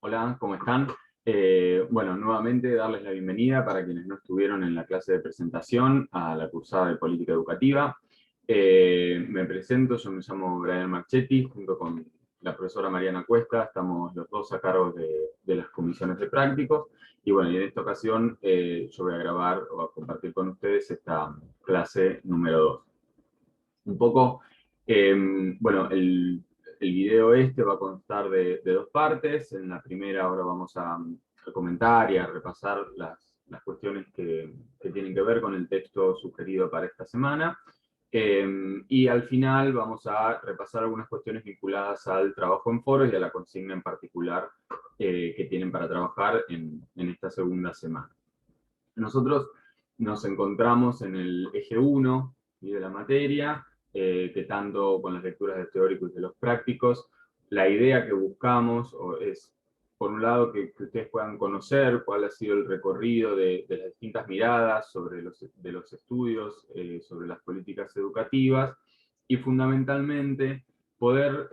Hola, ¿cómo están? Bueno, nuevamente darles la bienvenida para quienes no estuvieron en la clase de presentación a la cursada de Política Educativa. Me presento, yo me llamo Brian Marchetti, junto con la profesora Mariana Cuesta, estamos los dos a cargo de las comisiones de prácticos. Y bueno, y en esta ocasión yo voy a grabar o a compartir con ustedes esta clase número 2. Un poco, bueno, el video este va a constar de dos partes. En la primera ahora vamos a comentar y a repasar las cuestiones que tienen que ver con el texto sugerido para esta semana. Y al final vamos a repasar algunas cuestiones vinculadas al trabajo en foros y a la consigna en particular que tienen para trabajar en esta segunda semana. Nosotros nos encontramos en el eje 1 de la materia, que tanto con las lecturas de teóricos y de los prácticos, la idea que buscamos es, por un lado, que ustedes puedan conocer cuál ha sido el recorrido de las distintas miradas sobre de los estudios, sobre las políticas educativas, y fundamentalmente poder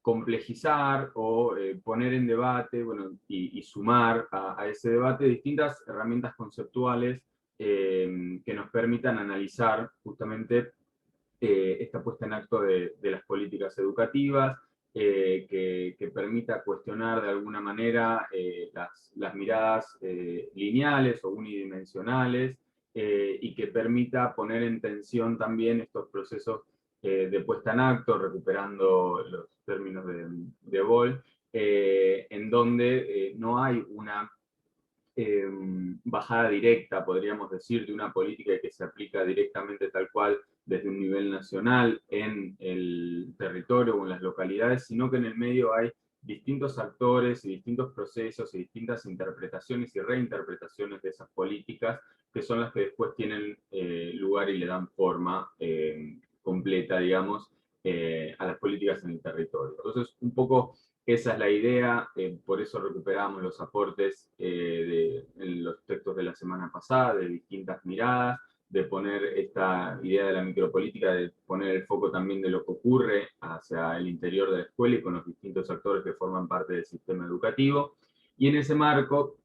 complejizar o poner en debate, bueno, y sumar a ese debate distintas herramientas conceptuales que nos permitan analizar justamente esta puesta en acto de las políticas educativas, que permita cuestionar de alguna manera las miradas lineales o unidimensionales, y que permita poner en tensión también estos procesos de puesta en acto, recuperando los términos de Boll, en donde no hay una bajada directa, podríamos decir, de una política que se aplica directamente tal cual desde un nivel nacional en el territorio o en las localidades, sino que en el medio hay distintos actores y distintos procesos y distintas interpretaciones y reinterpretaciones de esas políticas, que son las que después tienen lugar y le dan forma completa, digamos, a las políticas en el territorio. Entonces, un poco esa es la idea, por eso recuperamos los aportes en los textos de la semana pasada, de distintas miradas, de poner esta idea de la micropolítica, de poner el foco también de lo que ocurre hacia el interior de la escuela y con los distintos actores que forman parte del sistema educativo. Y en ese marco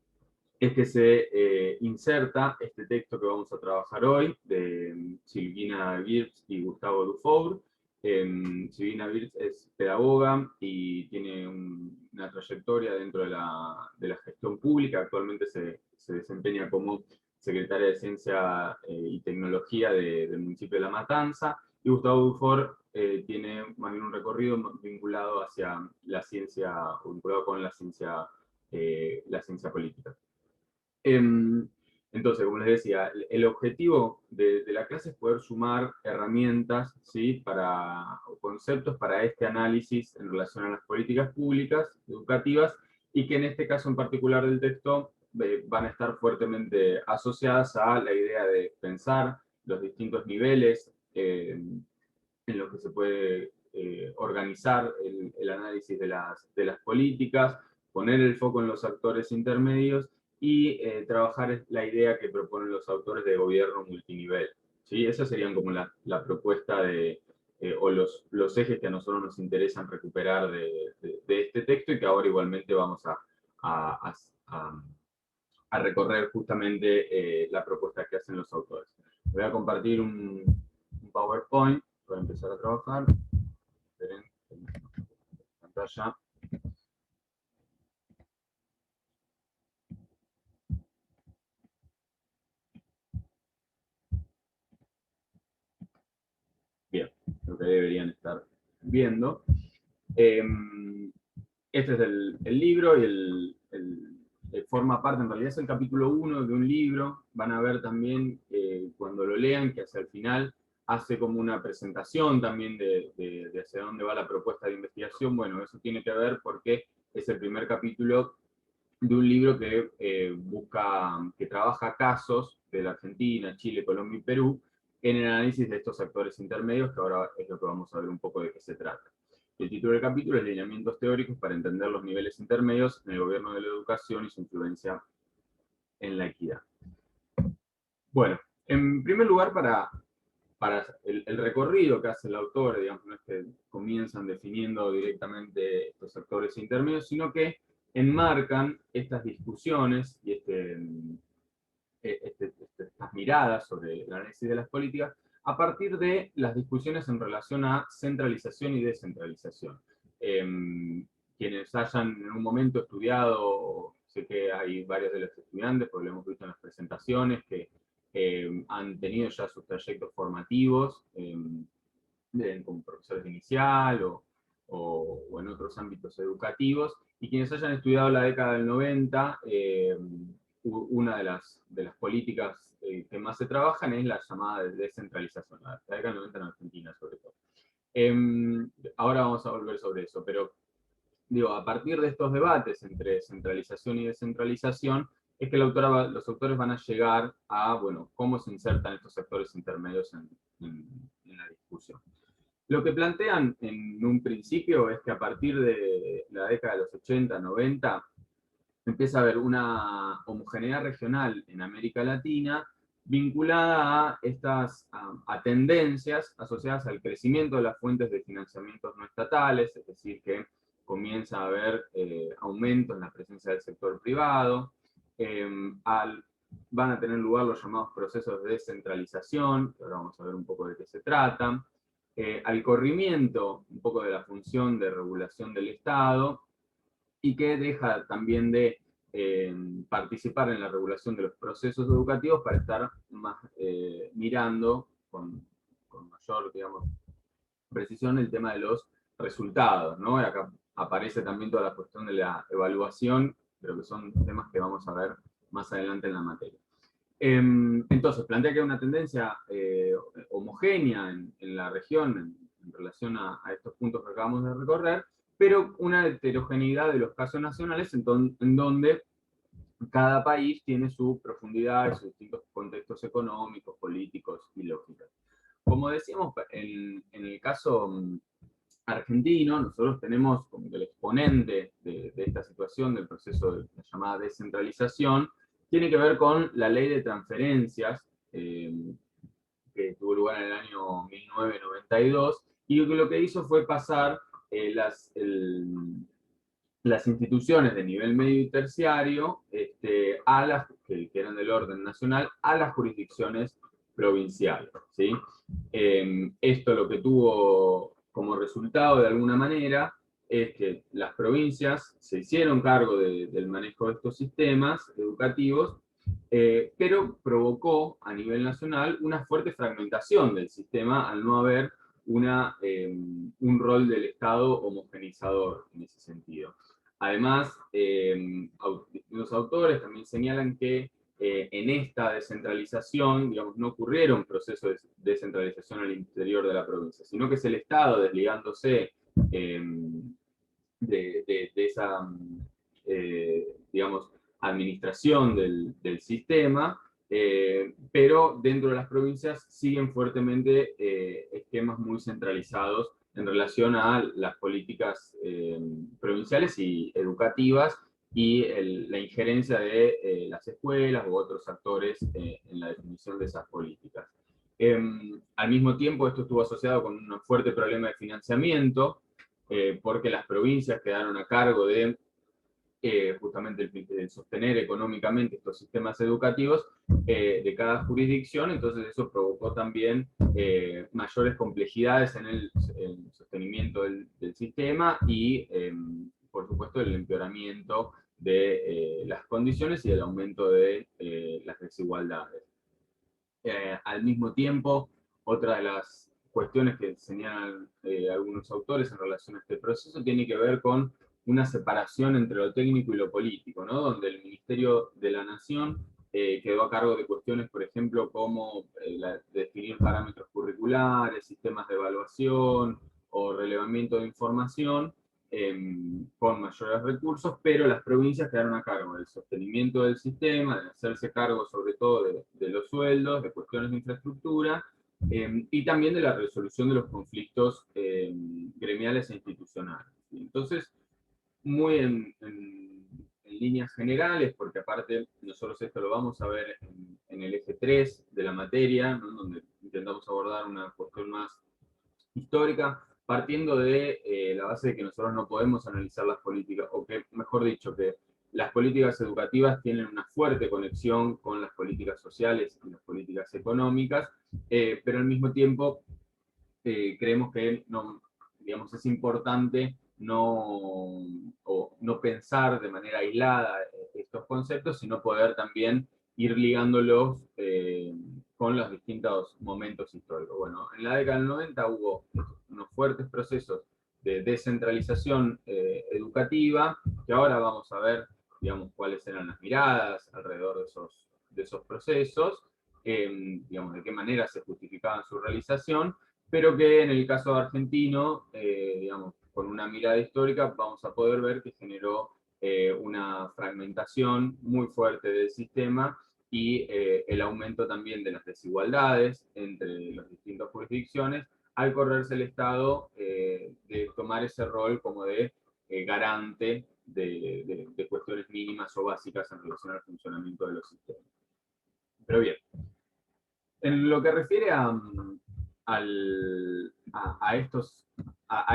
es que se inserta este texto que vamos a trabajar hoy, de Silvina Wirtz y Gustavo Dufour. Silvina Wirtz es pedagoga y tiene una trayectoria dentro de la gestión pública. Actualmente se desempeña como secretaria de Ciencia y Tecnología del municipio de La Matanza. Y Gustavo Dufour tiene más bien un recorrido vinculado hacia la ciencia, vinculado con la ciencia política. Entonces, como les decía, el objetivo de la clase es poder sumar herramientas, ¿sí?, o conceptos para este análisis en relación a las políticas públicas, educativas, y que en este caso en particular del texto van a estar fuertemente asociadas a la idea de pensar los distintos niveles en los que se puede organizar el análisis de las políticas, poner el foco en los actores intermedios y trabajar la idea que proponen los autores de gobierno multinivel. ¿Sí? Esas serían como la propuesta o los ejes que a nosotros nos interesan recuperar de este texto y que ahora igualmente vamos a, a, a recorrer justamente la propuesta que hacen los autores. Voy a compartir un PowerPoint para empezar a trabajar. Esperen, pantalla. Bien, lo que deberían estar viendo. Este es el libro y forma parte, en realidad es el capítulo 1 de un libro. Van a ver también cuando lo lean que hacia el final hace como una presentación también de hacia dónde va la propuesta de investigación. Bueno, eso tiene que ver porque es el primer capítulo de un libro que que trabaja casos de la Argentina, Chile, Colombia y Perú en el análisis de estos actores intermedios, que ahora es lo que vamos a ver un poco de qué se trata. El título del capítulo es Lineamientos teóricos para entender los niveles intermedios en el gobierno de la educación y su influencia en la equidad. Bueno, en primer lugar, para el recorrido que hace el autor, digamos, no es que comienzan definiendo directamente estos actores intermedios, sino que enmarcan estas discusiones y estas miradas sobre el análisis de las políticas a partir de las discusiones en relación a centralización y descentralización. Quienes hayan en un momento estudiado, sé que hay varios de los estudiantes, porque lo hemos visto en las presentaciones, que han tenido ya sus trayectos formativos, como profesores de inicial o en otros ámbitos educativos, y quienes hayan estudiado la década del 90, una de las políticas que más se trabajan es la llamada de descentralización, la década del 90 en Argentina sobre todo. Ahora vamos a volver sobre eso, pero digo, a partir de estos debates entre centralización y descentralización, es que los autores van a llegar a, bueno, cómo se insertan estos sectores intermedios en la discusión. Lo que plantean en un principio es que a partir de la década de los 80, 90, empieza a haber una homogeneidad regional en América Latina vinculada a estas tendencias asociadas al crecimiento de las fuentes de financiamientos no estatales, es decir, que comienza a haber aumento en la presencia del sector privado, van a tener lugar los llamados procesos de descentralización, que ahora vamos a ver un poco de qué se trata, al corrimiento un poco de la función de regulación del Estado, y que deja también de participar en la regulación de los procesos educativos para estar más mirando con mayor, digamos, precisión el tema de los resultados, ¿no? Y acá aparece también toda la cuestión de la evaluación, pero que son temas que vamos a ver más adelante en la materia. Entonces, plantea que hay una tendencia homogénea en la región en relación a estos puntos que acabamos de recorrer, pero una heterogeneidad de los casos nacionales en donde cada país tiene su profundidad y sus distintos contextos económicos, políticos y lógicos. Como decíamos, en el caso argentino, nosotros tenemos como que el exponente de esta situación del proceso de la llamada descentralización, tiene que ver con la ley de transferencias, que tuvo lugar en el año 1992, y lo que hizo fue pasar las instituciones de nivel medio y terciario, que eran del orden nacional, a las jurisdicciones provinciales, ¿sí? Esto lo que tuvo como resultado, de alguna manera, es que las provincias se hicieron cargo del manejo de estos sistemas educativos, pero provocó a nivel nacional una fuerte fragmentación del sistema al no haber un rol del Estado homogenizador en ese sentido. Además, los autores también señalan que en esta descentralización, digamos, no ocurrieron procesos de descentralización al interior de la provincia, sino que es el Estado desligándose de esa, digamos, administración del sistema, pero dentro de las provincias siguen fuertemente esquemas muy centralizados en relación a las políticas provinciales y educativas y la injerencia de las escuelas u otros actores en la definición de esas políticas. Al mismo tiempo, esto estuvo asociado con un fuerte problema de financiamiento, porque las provincias quedaron a cargo de justamente el sostener económicamente estos sistemas educativos de cada jurisdicción, entonces eso provocó también mayores complejidades en el sostenimiento del sistema y, por supuesto, el empeoramiento de las condiciones y el aumento de las desigualdades. Al mismo tiempo, otra de las cuestiones que señalan algunos autores en relación a este proceso tiene que ver con una separación entre lo técnico y lo político, ¿no? Donde el Ministerio de la Nación quedó a cargo de cuestiones, por ejemplo, como definir parámetros curriculares, sistemas de evaluación o relevamiento de información, con mayores recursos, pero las provincias quedaron a cargo del sostenimiento del sistema, de hacerse cargo sobre todo de los sueldos, de cuestiones de infraestructura, y también de la resolución de los conflictos gremiales e institucionales. Entonces, muy en líneas generales, porque aparte nosotros esto lo vamos a ver en el eje 3 de la materia, ¿no? Donde intentamos abordar una cuestión más histórica. partiendo de la base de que nosotros no podemos analizar las políticas, o que, mejor dicho, que las políticas educativas tienen una fuerte conexión con las políticas sociales y las políticas económicas, pero al mismo tiempo creemos que no, digamos, es importante no pensar de manera aislada estos conceptos, sino poder también ir ligándolos con los distintos momentos históricos. Bueno, en la década del 90 hubo unos fuertes procesos de descentralización educativa, que ahora vamos a ver, digamos, cuáles eran las miradas alrededor de esos procesos, digamos, de qué manera se justificaba su realización, pero que en el caso argentino, digamos, con una mirada histórica, vamos a poder ver que generó una fragmentación muy fuerte del sistema y el aumento también de las desigualdades entre las distintas jurisdicciones, al correrse el Estado de tomar ese rol como de garante de cuestiones mínimas o básicas en relación al funcionamiento de los sistemas. Pero bien, en lo que refiere a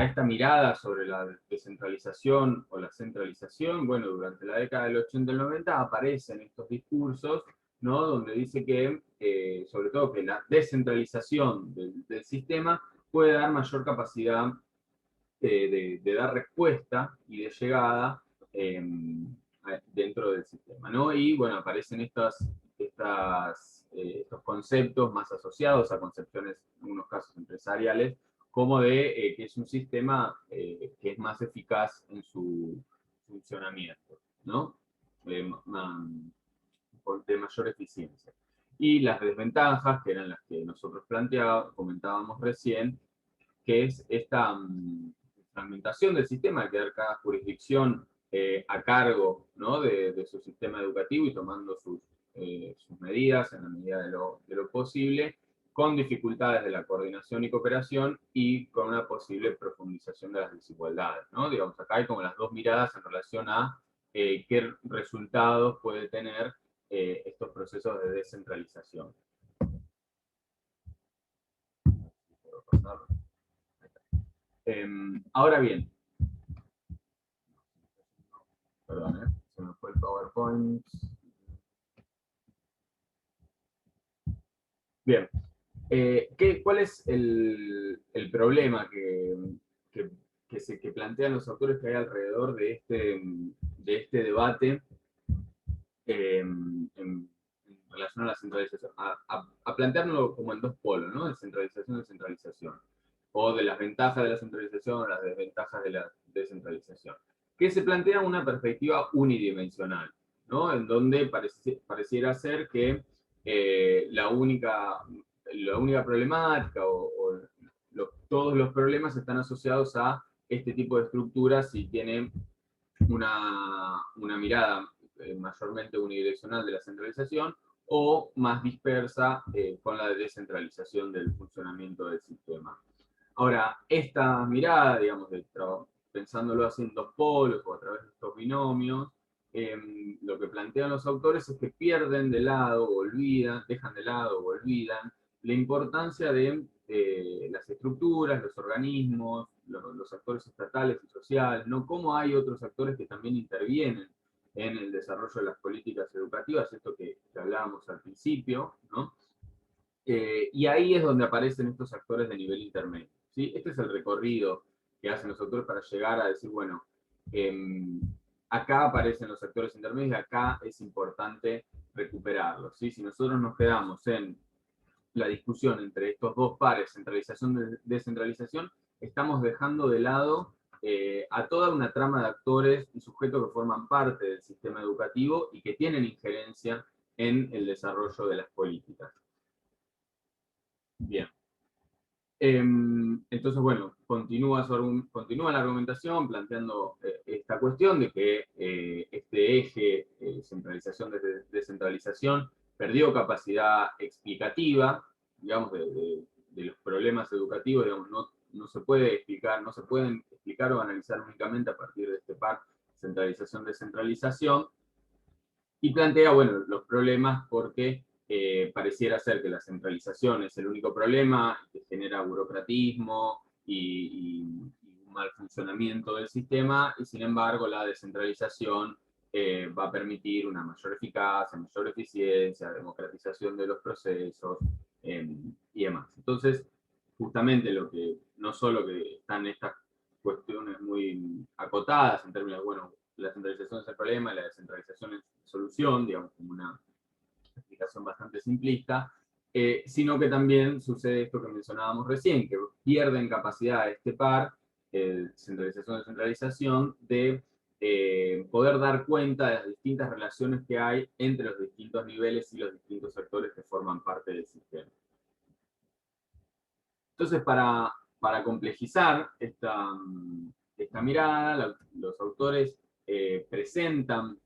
esta mirada sobre la descentralización o la centralización, bueno, durante la década del 80 y el 90 aparecen estos discursos, ¿no? Donde dice que, sobre todo, que la descentralización del sistema puede dar mayor capacidad de dar respuesta y de llegada dentro del sistema, ¿no? Y bueno, aparecen estos conceptos más asociados a concepciones, en algunos casos empresariales, como de que es un sistema que es más eficaz en su funcionamiento, ¿no? De mayor eficiencia. Y las desventajas, que eran las que nosotros comentábamos recién, que es esta fragmentación del sistema, de quedar cada jurisdicción a cargo, ¿no? de su sistema educativo y tomando sus medidas en la medida de lo posible, con dificultades de la coordinación y cooperación y con una posible profundización de las desigualdades, ¿no? Digamos, acá hay como las dos miradas en relación a qué resultados puede tener estos procesos de descentralización. Ahora bien, perdón, se me fue el PowerPoint. Bien, ¿cuál es el problema que plantean los autores que hay alrededor de este debate en relación a la centralización? A plantearlo como en dos polos, ¿no? De centralización y descentralización. O de las ventajas de la centralización o las desventajas de la descentralización. Que se plantea una perspectiva unidimensional, ¿no? En donde pareciera ser que la única problemática todos los problemas están asociados a este tipo de estructuras y tienen una mirada mayormente unidireccional de la centralización o más dispersa con la descentralización del funcionamiento del sistema. Ahora, esta mirada, digamos, pensándolo así en dos polos o a través de estos binomios, lo que plantean los autores es que pierden de lado o olvidan, dejan de lado o olvidan la importancia de las estructuras, los organismos, los actores estatales y sociales, ¿no? Cómo hay otros actores que también intervienen en el desarrollo de las políticas educativas, esto que hablábamos al principio, ¿no? Y ahí es donde aparecen estos actores de nivel intermedio, ¿sí? Este es el recorrido que hacen los autores para llegar a decir, bueno, acá aparecen los actores intermedios y acá es importante recuperarlos, ¿sí? Si nosotros nos quedamos en la discusión entre estos dos pares, centralización y descentralización, estamos dejando de lado a toda una trama de actores y sujetos que forman parte del sistema educativo y que tienen injerencia en el desarrollo de las políticas. Bien. Entonces, bueno, continúa la argumentación planteando esta cuestión de que este eje centralización-descentralización perdió capacidad explicativa, digamos, de los problemas educativos, digamos, no se puede explicar, no se pueden explicar o analizar únicamente a partir de este par centralización-descentralización, y plantea, bueno, los problemas porque pareciera ser que la centralización es el único problema, que genera burocratismo y un mal funcionamiento del sistema, y sin embargo la descentralización va a permitir una mayor eficacia, mayor eficiencia, democratización de los procesos y demás. Entonces, justamente no solo que están estas cuestiones muy acotadas en términos de, bueno, la centralización es el problema y la descentralización es la solución, digamos, como una explicación bastante simplista, sino que también sucede esto que mencionábamos recién, que pierden capacidad este par, centralización-descentralización, de poder dar cuenta de las distintas relaciones que hay entre los distintos niveles y los distintos sectores que forman parte del sistema. Entonces, para complejizar esta mirada, los autores presentan,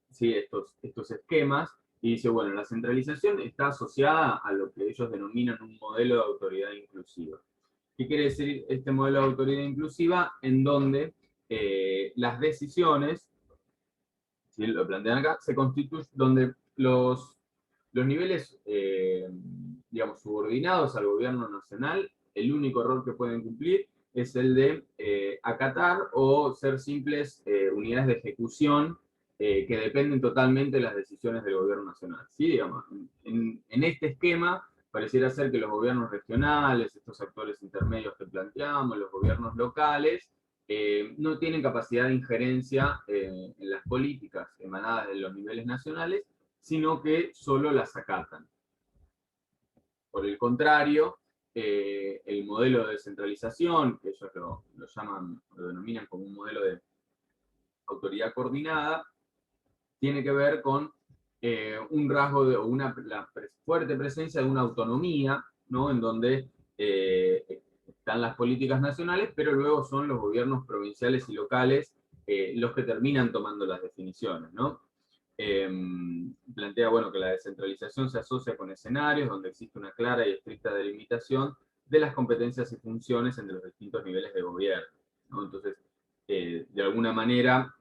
¿sí?, estos esquemas, y dice, bueno, la centralización está asociada a lo que ellos denominan un modelo de autoridad inclusiva. ¿Qué quiere decir este modelo de autoridad inclusiva? En donde las decisiones, ¿sí?, lo plantean acá, se constituyen, donde los niveles, digamos, subordinados al gobierno nacional, el único rol que pueden cumplir es el de acatar o ser simples unidades de ejecución que dependen totalmente de las decisiones del gobierno nacional. ¿Sí? Digamos, en este esquema pareciera ser que los gobiernos regionales, estos actores intermedios que planteamos, los gobiernos locales, no tienen capacidad de injerencia en las políticas emanadas de los niveles nacionales, sino que solo las acatan. Por el contrario, el modelo de descentralización, que ellos lo llaman, lo denominan como un modelo de autoridad coordinada, tiene que ver con un rasgo de la fuerte presencia de una autonomía, ¿no?, en donde están las políticas nacionales, pero luego son los gobiernos provinciales y locales los que terminan tomando las definiciones, ¿no? Plantea, bueno, que la descentralización se asocia con escenarios donde existe una clara y estricta delimitación de las competencias y funciones entre los distintos niveles de gobierno, ¿no? Entonces, de alguna manera,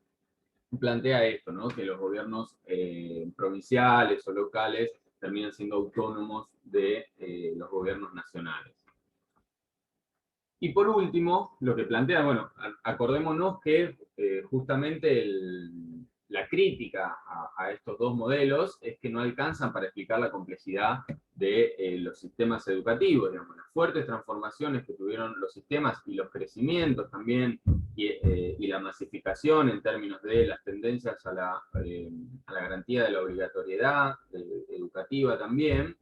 plantea esto, ¿no?, que los gobiernos provinciales o locales terminan siendo autónomos de los gobiernos nacionales. Y por último, lo que plantea, bueno, acordémonos que justamente la crítica a estos dos modelos es que no alcanzan para explicar la complejidad de los sistemas educativos, digamos, las fuertes transformaciones que tuvieron los sistemas y los crecimientos también, y la masificación en términos de las tendencias a la garantía de la obligatoriedad educativa también,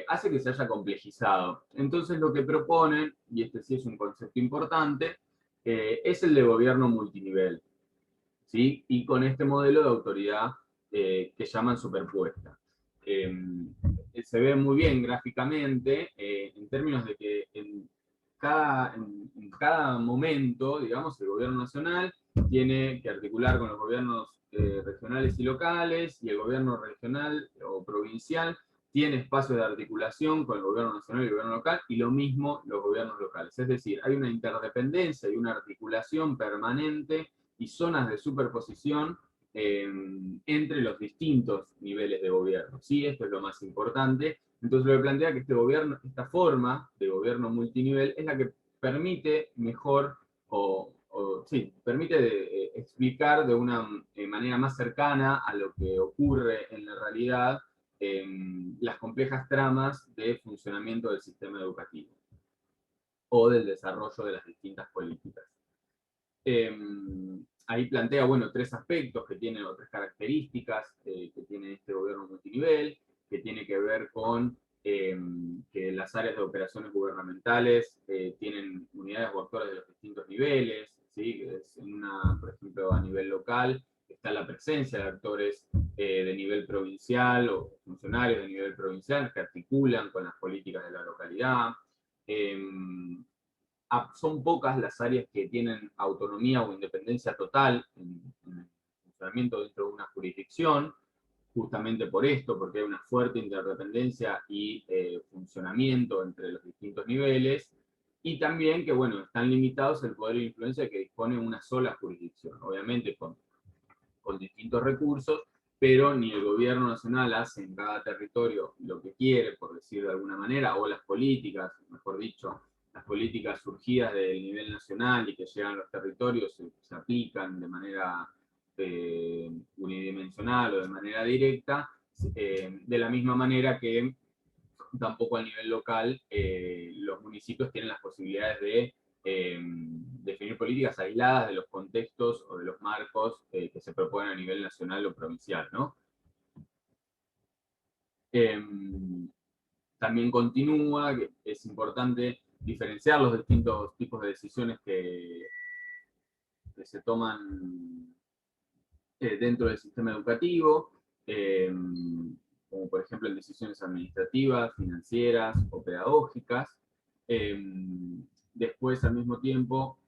hace que se haya complejizado. Entonces lo que proponen, y este sí es un concepto importante, es el de gobierno multinivel, ¿sí?, y con este modelo de autoridad que llaman superpuesta. Se ve muy bien gráficamente en términos de que en cada momento, digamos, el gobierno nacional tiene que articular con los gobiernos regionales y locales, y el gobierno regional o provincial tiene espacios de articulación con el gobierno nacional y el gobierno local, y lo mismo los gobiernos locales. Es decir, hay una interdependencia y una articulación permanente y zonas de superposición entre los distintos niveles de gobierno. ¿Sí? Esto es lo más importante. Entonces lo que plantea que esta forma de gobierno multinivel es la que permite mejor, permite explicar de una manera más cercana a lo que ocurre en la realidad las complejas tramas de funcionamiento del sistema educativo o del desarrollo de las distintas políticas. Ahí plantea, bueno, tres aspectos que tienen, o tres características que tiene este gobierno multinivel, que tiene que ver con que las áreas de operaciones gubernamentales tienen unidades o actores de los distintos niveles, ¿sí? Por ejemplo, a nivel local está la presencia de actores de nivel provincial o funcionarios de nivel provincial que articulan con las políticas de la localidad. Son pocas las áreas que tienen autonomía o independencia total en el funcionamiento dentro de una jurisdicción, justamente por esto, porque hay una fuerte interdependencia y funcionamiento entre los distintos niveles, y también que, bueno, están limitados el poder de influencia que dispone una sola jurisdicción, obviamente con distintos recursos, pero ni el gobierno nacional hace en cada territorio lo que quiere, por decir de alguna manera, o las políticas, mejor dicho, las políticas surgidas del nivel nacional y que llegan a los territorios se aplican de manera unidimensional o de manera directa, de la misma manera que tampoco a nivel local los municipios tienen las posibilidades de definir políticas aisladas de los contextos o de los marcos que se proponen a nivel nacional o provincial, ¿no? También continúa, que es importante diferenciar los distintos tipos de decisiones que se toman dentro del sistema educativo, como por ejemplo en decisiones administrativas, financieras o pedagógicas. Después, al mismo tiempo,